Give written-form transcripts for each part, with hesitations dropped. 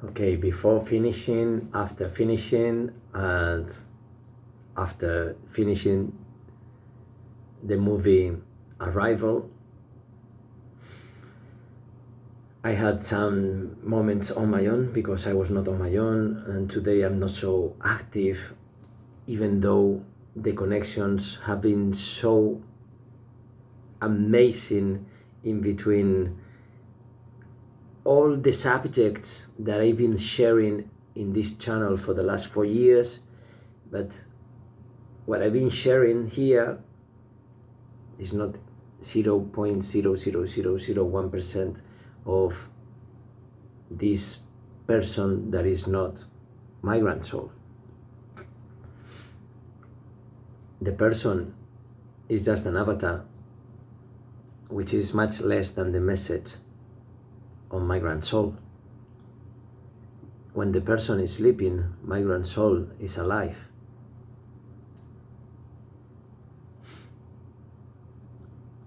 Okay, before finishing, after finishing, and after finishing the movie Arrival, I had some moments on my own because I was not on my own, and today I'm not so active, even though the connections have been so amazing in between all the subjects that I've been sharing in this channel for the last 4 years. But what I've been sharing here is not 0.00001% of this person that is not migrant soul. The person is just an avatar, which is much less than the message on migrant soul. When the person is sleeping, migrant soul is alive.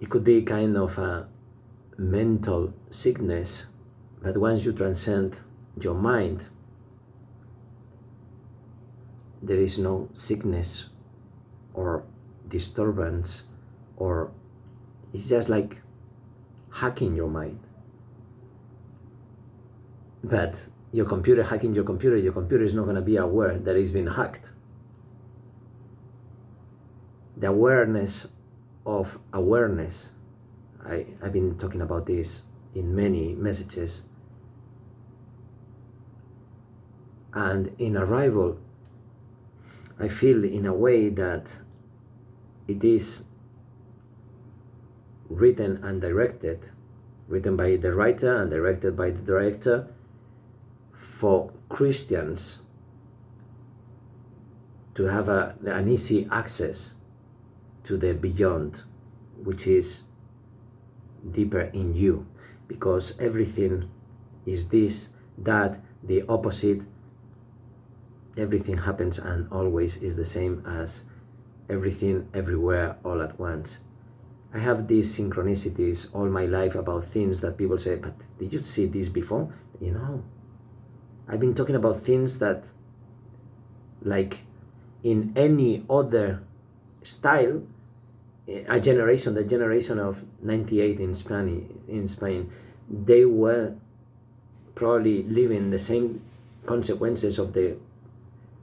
It could be kind of a mental sickness, but once you transcend your mind, there is no sickness or disturbance, or it's just like hacking your mind. But your computer hacking your computer is not going to be aware that it's been hacked. The awareness of awareness, I've been talking about this in many messages. And in Arrival, I feel in a way that it is written and directed, written by the writer and directed by the director, for Christians to have an easy access to the beyond, which is deeper in you, because everything is this, that, the opposite. Everything happens and always is the same as everything, everywhere, all at once. I have these synchronicities all my life about things that people say, but did you see this before? You know, I've been talking about things that, like in any other style, the generation of 98 in Spain, they were probably living the same consequences of the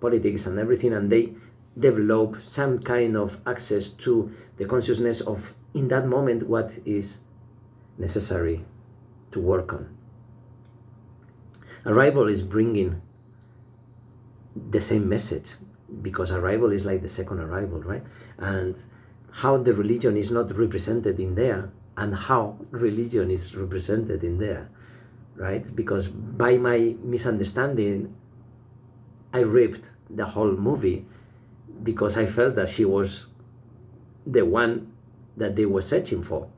politics and everything, and they develop some kind of access to the consciousness of, in that moment, what is necessary to work on. Arrival is bringing the same message, because Arrival is like the second arrival, right? And how the religion is not represented in there, and how religion is represented in there, right? Because by my misunderstanding, I ripped the whole movie because I felt that she was the one that they were searching for.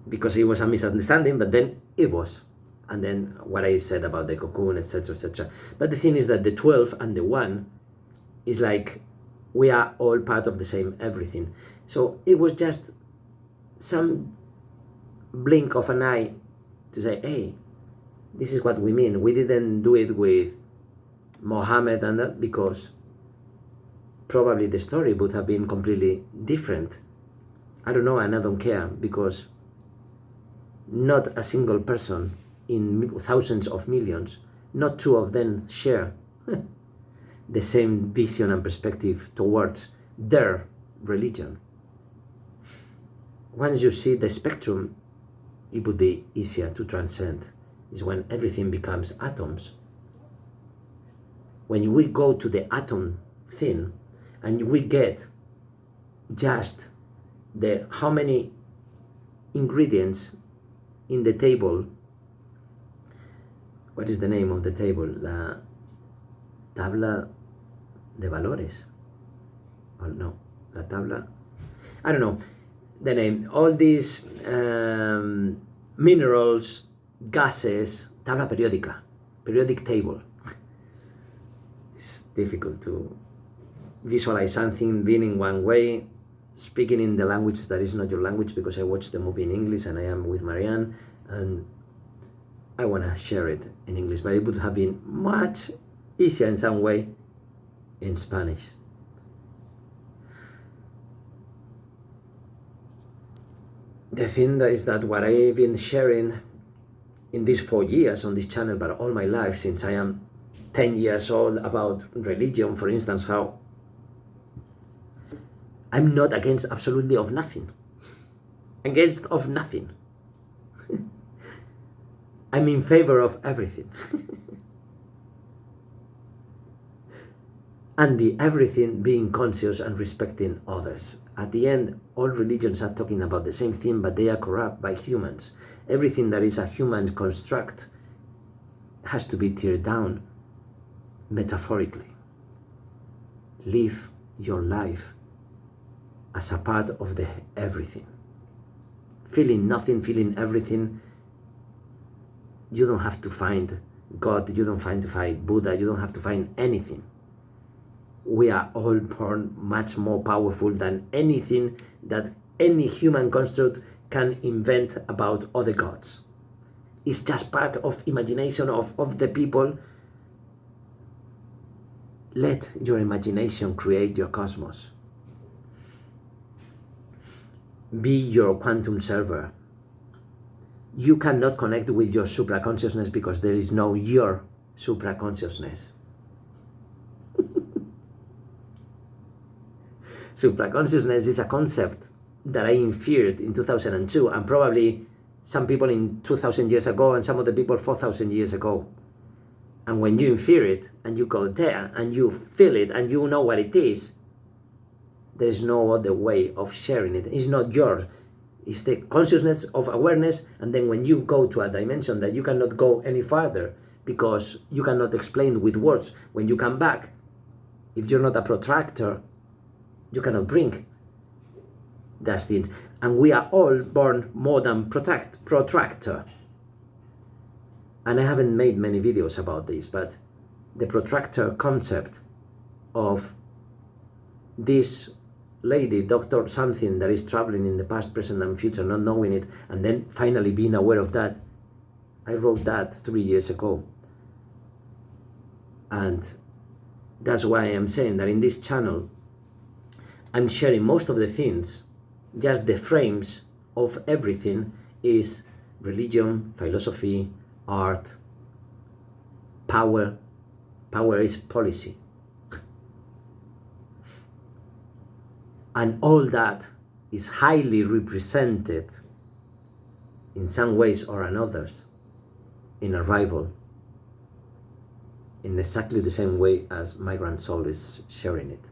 Because it was a misunderstanding, but then it was. And then what I said about the cocoon, etc., etc. But the thing is that the 12 and the 1 is like, we are all part of the same everything. So it was just some blink of an eye to say, hey, this is what we mean. We didn't do it with Mohammed and that, because probably the story would have been completely different. I don't know, and I don't care, because not a single person in thousands of millions, not two of them share the same vision and perspective towards their religion. Once you see the spectrum, it would be easier to transcend. Is when everything becomes atoms. When we go to the atom thing, and we get just the how many ingredients in the table. What is the name of the table? La tabla de valores. Oh no, la tabla. I don't know the name. All these minerals, gases, tabla periódica, periodic table. It's difficult to visualize something being in one way, speaking in the language that is not your language, because I watched the movie in English and I am with Marianne, and I want to share it in English, but it would have been much easier in some way in Spanish. The thing that is that what I've been sharing in these 4 years on this channel, but all my life since I am 10 years old, about religion, for instance, how I'm not against absolutely of nothing. Against of nothing. I'm in favor of everything. And the everything being conscious and respecting others. At the end, all religions are talking about the same thing, but they are corrupt by humans. Everything that is a human construct has to be teared down metaphorically. Live your life as a part of the everything. Feeling nothing, feeling everything. You don't have to find God, you don't have to find Buddha, you don't have to find anything. We are all born much more powerful than anything that any human construct can invent about other gods. It's just part of imagination of the people. Let your imagination create your cosmos. Be your quantum server. You cannot connect with your supraconsciousness because there is no your supraconsciousness. Supraconsciousness is a concept that I inferred in 2002, and probably some people in 2,000 years ago and some of the people 4,000 years ago. And when you infer it and you go there and you feel it and you know what it is, there's no other way of sharing it. It's not yours. It's the consciousness of awareness, and then when you go to a dimension that you cannot go any farther because you cannot explain with words, when you come back, if you're not a protractor, you cannot bring that thing. And we are all born more than protractor. And I haven't made many videos about this, but the protractor concept of this lady, Dr. something, that is traveling in the past, present, and future, not knowing it, and then finally being aware of that. I wrote that 3 years ago. And that's why I am saying that in this channel, I'm sharing most of the things, just the frames of everything is religion, philosophy, art, power. Power is policy. And all that is highly represented in some ways or another's in Arrival, in exactly the same way as Migrant Soul is sharing it.